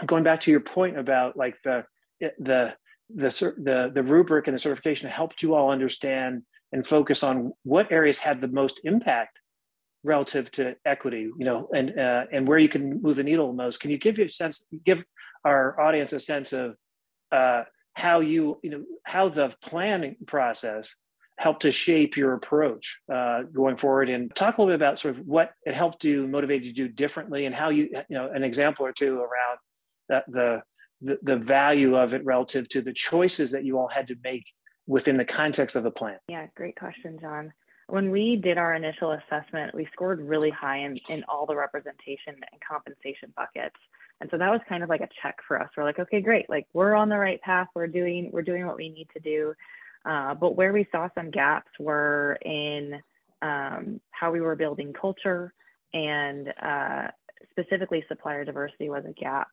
going back to your point about like the the rubric and the certification helped you all understand and focus on what areas had the most impact relative to equity, and where you can move the needle most. Can you give our audience a sense of how how the planning process helped to shape your approach going forward, and talk a little bit about sort of what it helped you, motivate you to do differently, and how an example or two around the value of it relative to the choices that you all had to make within the context of the plan. Yeah, great question, John. When we did our initial assessment, we scored really high in all the representation and compensation buckets. And so that was kind of like a check for us. We're like, okay, great. Like we're on the right path. We're doing what we need to do. But where we saw some gaps were in how we were building culture, and specifically supplier diversity was a gap,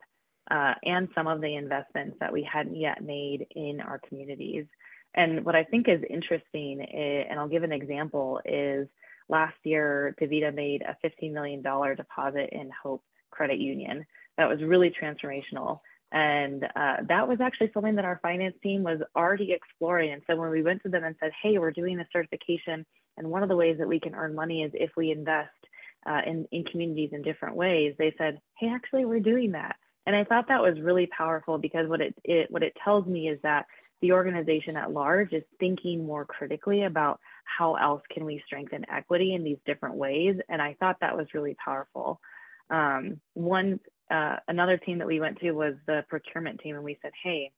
and some of the investments that we hadn't yet made in our communities. And what I think is interesting, and I'll give an example, is last year, DaVita made a $15 million deposit in Hope Credit Union. That was really transformational. And that was actually something that our finance team was already exploring. And so when we went to them and said, hey, we're doing a certification, and one of the ways that we can earn money is if we invest in communities in different ways, they said, hey, actually, we're doing that. And I thought that was really powerful, because what it tells me is that the organization at large is thinking more critically about how else can we strengthen equity in these different ways. And I thought that was really powerful. Another team that we went to was the procurement team, and we said, hey,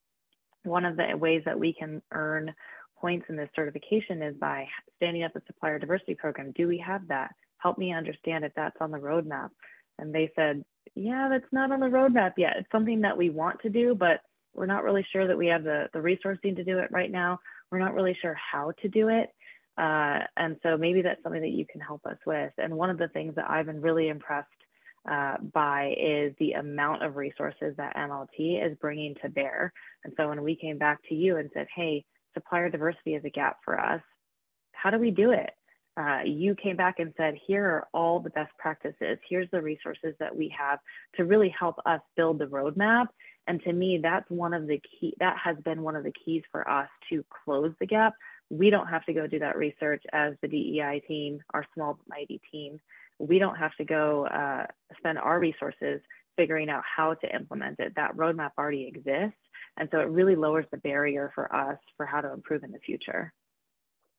one of the ways that we can earn points in this certification is by standing up a supplier diversity program. Do we have that? Help me understand if that's on the roadmap. And they said, yeah, that's not on the roadmap yet. It's something that we want to do, but we're not really sure that we have the resourcing to do it right now. We're not really sure how to do it. And so maybe that's something that you can help us with. And one of the things that I've been really impressed by is the amount of resources that MLT is bringing to bear. And so when we came back to you and said, hey, supplier diversity is a gap for us, how do we do it? You came back and said, here are all the best practices. Here's the resources that we have to really help us build the roadmap. And to me, that has been one of the keys for us to close the gap. We don't have to go do that research as the DEI team, our small but mighty team. We don't have to go spend our resources figuring out how to implement it. That roadmap already exists. And so it really lowers the barrier for us for how to improve in the future.